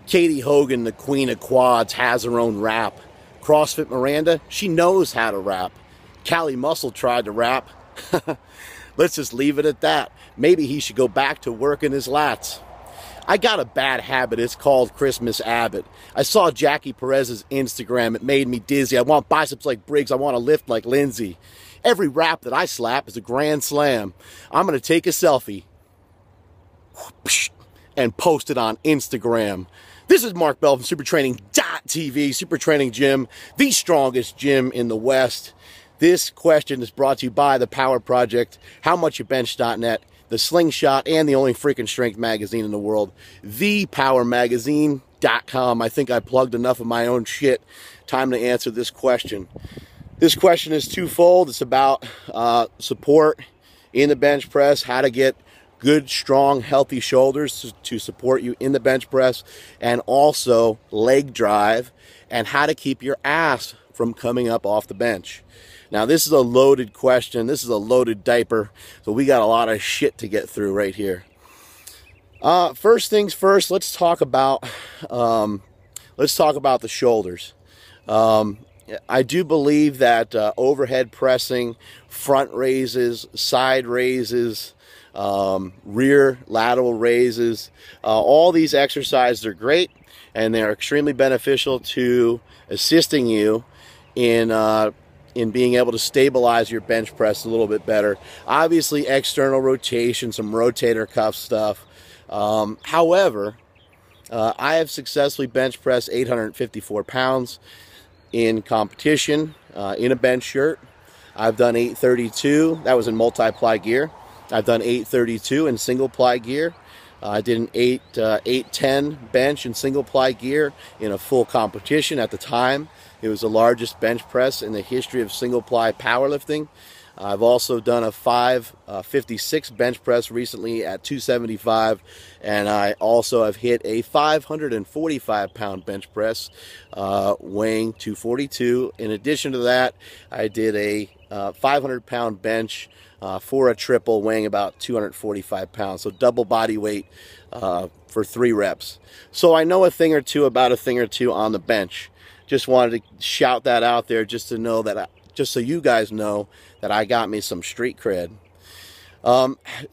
Katie Hogan, the queen of quads, has her own rap. CrossFit Miranda, she knows how to rap. Cali Muscle tried to rap. Let's just leave it at that. Maybe he should go back to working his lats. I got a bad habit. It's called Christmas Abbott. I saw Jackie Perez's Instagram. It made me dizzy. I want biceps like Briggs. I want to lift like Lindsay. Every rap that I slap is a grand slam. I'm going to take a selfie and post it on Instagram. This is Mark Bell from SuperTraining.tv, Super Training Gym, the strongest gym in the West. This question is brought to you by The Power Project, HowMuchYouBench.net, The Slingshot, and the only freaking strength magazine in the world, ThePowerMagazine.com. I think I plugged enough of my own shit. Time to answer this question. This question is twofold. It's about support in the bench press, how to get good, strong, healthy shoulders to support you in the bench press, and also leg drive, and how to keep your ass from coming up off the bench. Now, this is a loaded question. This is a loaded diaper, so we got a lot of shit to get through right here. First things first, let's talk about the shoulders. I do believe that overhead pressing, front raises, side raises, rear lateral raises, all these exercises are great, and they're extremely beneficial to assisting you in being able to stabilize your bench press a little bit better. Obviously, external rotation, some rotator cuff stuff. However, I have successfully bench pressed 854 pounds in competition in a bench shirt. I've done 832. That was in multi-ply gear. I've done 832 in single-ply gear. I did an 810 bench in single-ply gear in a full competition at the time. It was the largest bench press in the history of single-ply powerlifting. I've also done a 556 bench press recently at 275, and I also have hit a 545-pound bench press weighing 242. In addition to that, I did a 500-pound bench for a triple weighing about 245 pounds, so double body weight for 3 reps. So I know a thing or two about a thing or two on the bench. Just wanted to shout that out there just to know that, just so you guys know that I got me some street cred.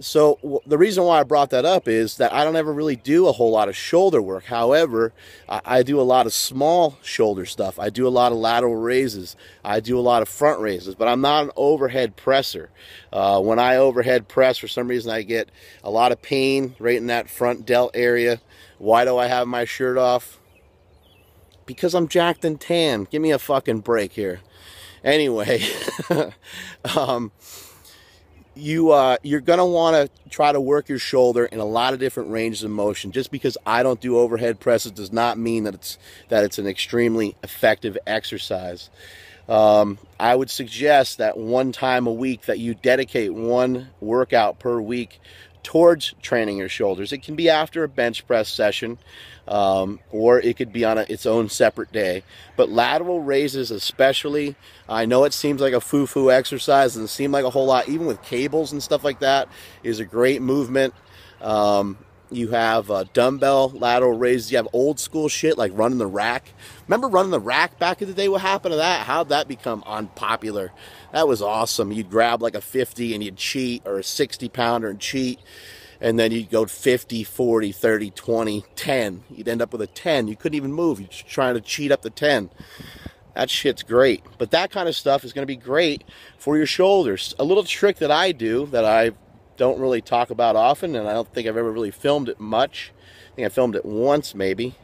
So the reason why I brought that up is that I don't ever really do a whole lot of shoulder work. However, I do a lot of small shoulder stuff. I do a lot of lateral raises. I do a lot of front raises, but I'm not an overhead presser. When I overhead press, for some reason I get a lot of pain right in that front delt area. Why do I have my shirt off? Because I'm jacked and tan. Give me a fucking break here. Anyway, you're going to want to try to work your shoulder in a lot of different ranges of motion. Just because I don't do overhead presses does not mean that it's an extremely effective exercise. I would suggest that one time a week that you dedicate one workout per week towards training your shoulders. It can be after a bench press session, or it could be on its own separate day. But lateral raises especially, I know it seems like a foo-foo exercise, doesn't seem like a whole lot, even with cables and stuff like that, is a great movement. You have dumbbell lateral raises. You have old school shit like running the rack. Remember running the rack back in the day? What happened to that? How'd that become unpopular? That was awesome. You'd grab like a 50 and you'd cheat, or a 60 pounder and cheat. And then you'd go 50, 40, 30, 20, 10. You'd end up with a 10. You couldn't even move. You're just trying to cheat up the 10. That shit's great. But that kind of stuff is going to be great for your shoulders. A little trick that I do that I don't really talk about often, and I don't think I've ever really filmed it much. I think I filmed it once maybe.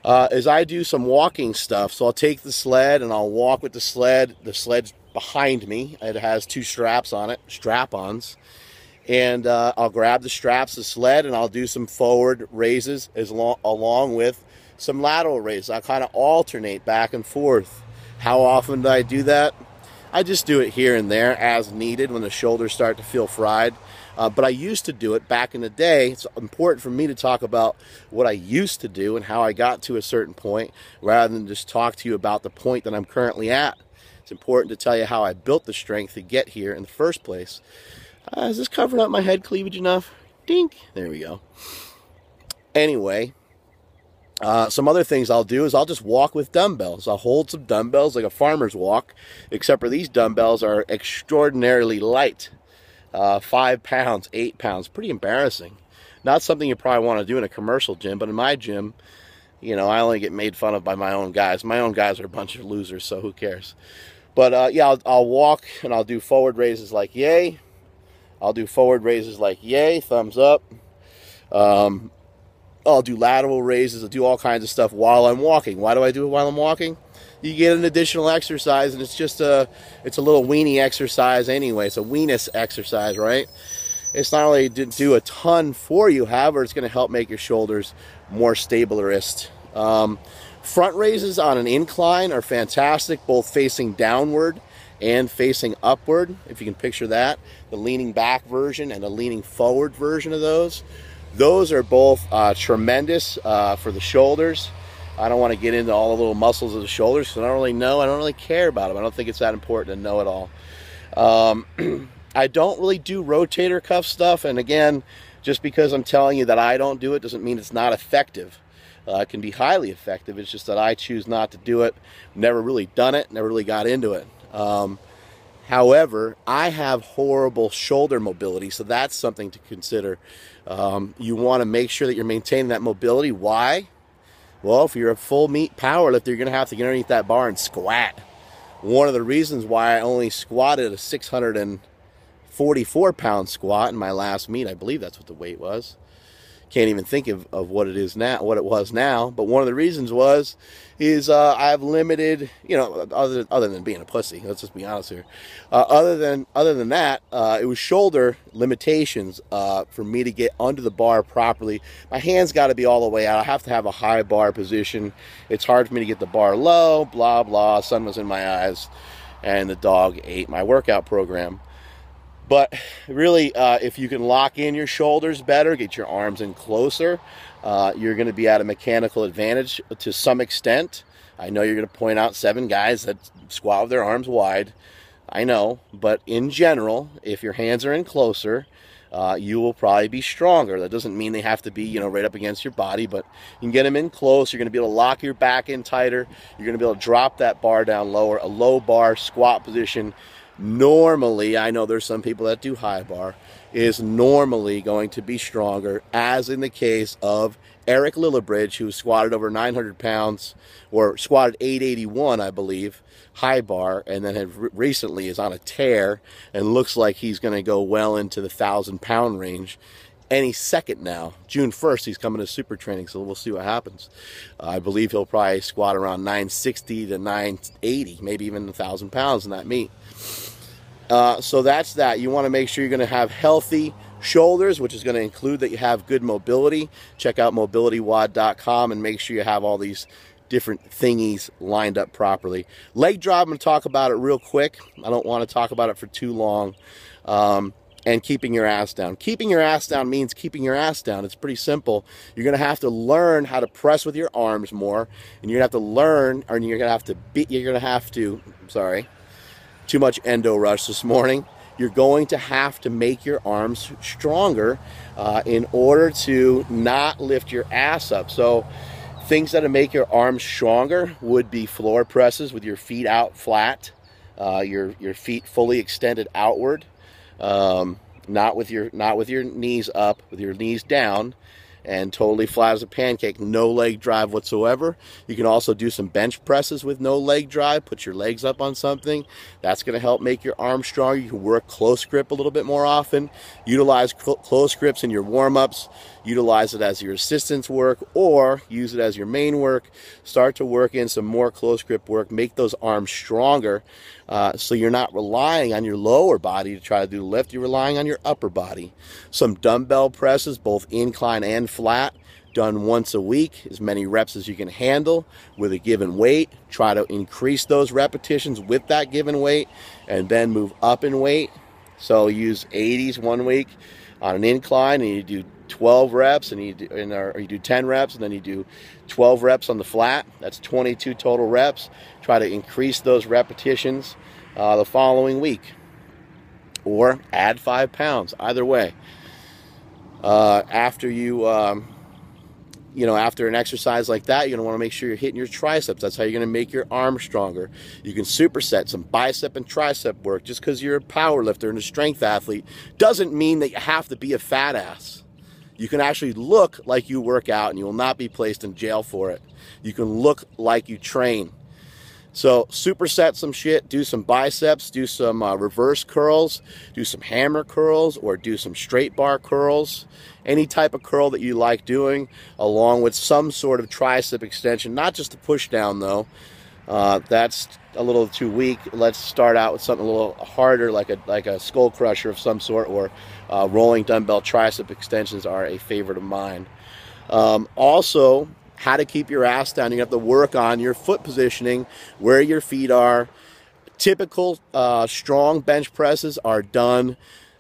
Is I do some walking stuff. So I'll take the sled and I'll walk with the sled. The sled's behind me. It has 2 straps on it, strap-ons. And I'll grab the straps of the sled and I'll do some forward raises along with some lateral raises. I'll kind of alternate back and forth. How often do I do that? I just do it here and there as needed when the shoulders start to feel fried. But I used to do it back in the day. It's important for me to talk about what I used to do and how I got to a certain point, rather than just talk to you about the point that I'm currently at. It's important to tell you how I built the strength to get here in the first place. Is this covering up my head cleavage enough? Dink. There we go. Anyway, Some other things I'll do is I'll just walk with dumbbells. I'll hold some dumbbells like a farmer's walk, except for these dumbbells are extraordinarily light. 5 pounds, 8 pounds, pretty embarrassing. Not something you probably want to do in a commercial gym, but in my gym, you know, I only get made fun of by my own guys. My own guys are a bunch of losers, so who cares? But yeah, I'll walk and I'll do forward raises like yay. I'll do forward raises like yay, thumbs up. I'll do lateral raises. I'll do all kinds of stuff while I'm walking. Why do I do it while I'm walking? You get an additional exercise, and it's just a little weenie exercise anyway. It's a weenus exercise, right? It's not only to do a ton for you, however, it's going to help make your shoulders more stabilirist. Front raises on an incline are fantastic, both facing downward and facing upward. If you can picture that, the leaning back version and the leaning forward version of those. Those are both tremendous for the shoulders. I don't want to get into all the little muscles of the shoulders because I don't really know. I don't really care about them. I don't think it's that important to know it all. I don't really do rotator cuff stuff. And again, just because I'm telling you that I don't do it doesn't mean it's not effective. It can be highly effective. It's just that I choose not to do it. Never really done it. Never really got into it. However, I have horrible shoulder mobility, so that's something to consider. You want to make sure that you're maintaining that mobility. Why? Well, if you're a full meat powerlifter, you're going to have to get underneath that bar and squat. One of the reasons why I only squatted a 644-pound squat in my last meet, I believe that's what the weight was. Can't even think of what it is now, what it was now. But one of the reasons is I have limited, you know, other than being a pussy. Let's just be honest here. Other than that, it was shoulder limitations for me to get under the bar properly. My hands got to be all the way out. I have to have a high bar position. It's hard for me to get the bar low. Blah blah. Sun was in my eyes, and the dog ate my workout program. But really, if you can lock in your shoulders better, get your arms in closer, you're going to be at a mechanical advantage to some extent. I know you're going to point out 7 guys that squat with their arms wide. I know. But in general, if your hands are in closer, you will probably be stronger. That doesn't mean they have to be, you know, right up against your body, but you can get them in close. You're going to be able to lock your back in tighter. You're going to be able to drop that bar down lower. A low bar squat position normally, I know there's some people that do high bar, is normally going to be stronger, as in the case of Eric Lillibridge, who squatted over 900 pounds, or squatted 881, I believe, high bar, and then recently is on a tear, and looks like he's going to go well into the 1,000-pound range any second now. June 1st, he's coming to super training, so we'll see what happens. I believe he'll probably squat around 960 to 980, maybe even 1,000 pounds in that meet. So that's that. You want to make sure you're going to have healthy shoulders, which is going to include that you have good mobility. Check out mobilitywod.com and make sure you have all these different thingies lined up properly. Leg drop, I'm going to talk about it real quick. I don't want to talk about it for too long. And keeping your ass down. Keeping your ass down means keeping your ass down. It's pretty simple. You're going to have to learn how to press with your arms more, and you're going to have to learn, or you're going to have to, sorry, too much endo rush this morning. You're going to have to make your arms stronger in order to not lift your ass up. So things that make your arms stronger would be floor presses with your feet out flat, your feet fully extended outward. Not with your knees up, with your knees down, and totally flat as a pancake. No leg drive whatsoever. You can also do some bench presses with no leg drive. Put your legs up on something. That's going to help make your arms stronger. You can work close grip a little bit more often. Utilize close grips in your warm-ups. Utilize it as your assistance work, or use it as your main work. Start to work in some more close grip work. Make those arms stronger, so you're not relying on your lower body to try to do the lift. You're relying on your upper body. Some dumbbell presses, both incline and flat, done once a week, as many reps as you can handle with a given weight. Try to increase those repetitions with that given weight, and then move up in weight. So use 80s one week on an incline, and you do 12 reps, and you do 10 reps, and then you do 12 reps on the flat. That's 22 total reps. Try to increase those repetitions the following week, or add 5 pounds. Either way, after you you know, after an exercise like that, you're going to want to make sure you're hitting your triceps. That's how you're going to make your arms stronger. You can superset some bicep and tricep work. Just because you're a power lifter and a strength athlete doesn't mean that you have to be a fat ass. You can actually look like you work out, and you will not be placed in jail for it. You can look like you train. So superset some shit, do some biceps, do some reverse curls, do some hammer curls, or do some straight bar curls. Any type of curl that you like doing, along with some sort of tricep extension. Not just a push down though. That's a little too weak. Let's start out with something a little harder, like a skull crusher of some sort, or rolling dumbbell tricep extensions are a favorite of mine. Also, how to keep your ass down. You have to work on your foot positioning, where your feet are. Typical strong bench presses are done,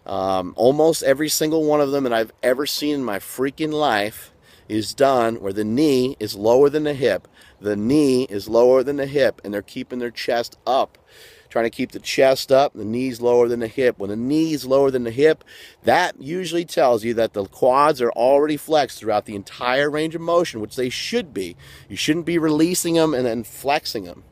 almost every single one of them that I've ever seen in my freaking life is done where the knee is lower than the hip. The knee is lower than the hip, and they're keeping their chest up. Trying to keep the chest up, the knees lower than the hip. When the knee is lower than the hip, that usually tells you that the quads are already flexed throughout the entire range of motion, which they should be. You shouldn't be releasing them and then flexing them.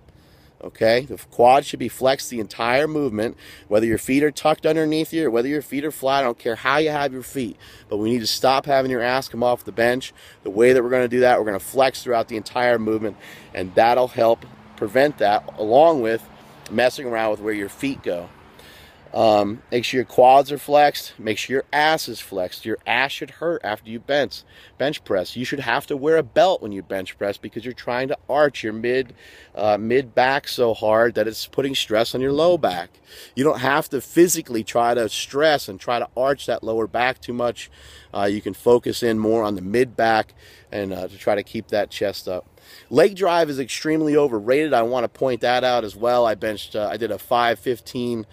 Okay? The quads should be flexed the entire movement, whether your feet are tucked underneath you or whether your feet are flat. I don't care how you have your feet. But we need to stop having your ass come off the bench. The way that we're going to do that, we're going to flex throughout the entire movement, and that'll help prevent that, along with messing around with where your feet go. Make sure your quads are flexed. Make sure your ass is flexed. Your ass should hurt after you bench press. You should have to wear a belt when you bench press because you're trying to arch your mid back so hard that it's putting stress on your low back. You don't have to physically try to stress and try to arch that lower back too much. You can focus in more on the mid back and to try to keep that chest up. Leg drive is extremely overrated. I want to point that out as well. I did a 515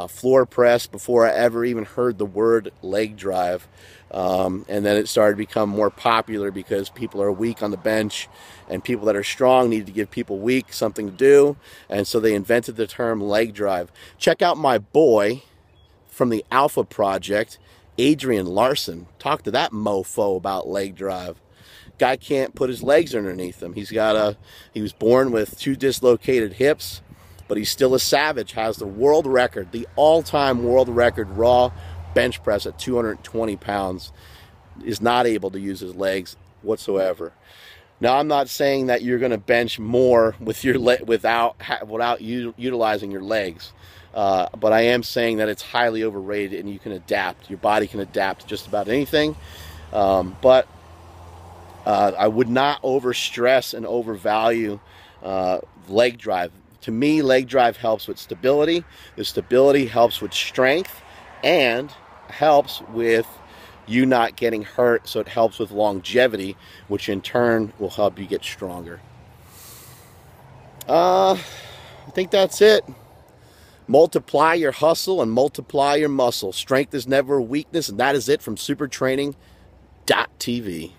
floor press before I ever even heard the word leg drive. And then it started to become more popular because people are weak on the bench, and people that are strong need to give people weak something to do. And so they invented the term leg drive. Check out my boy from the Alpha Project, Adrian Larson. Talk to that mofo about leg drive. Guy can't put his legs underneath him. He was born with 2 dislocated hips, but he's still a savage. Has the world record, the all-time world record raw bench press at 220 pounds. Is not able to use his legs whatsoever. Now, I'm not saying that you're going to bench more with your without utilizing your legs, but I am saying that it's highly overrated, and you can adapt. Your body can adapt to just about anything, but I would not overstress and overvalue leg drive. To me, leg drive helps with stability. The stability helps with strength and helps with you not getting hurt, so it helps with longevity, which in turn will help you get stronger. I think that's it. Multiply your hustle and multiply your muscle. Strength is never a weakness, and that is it from supertraining.tv.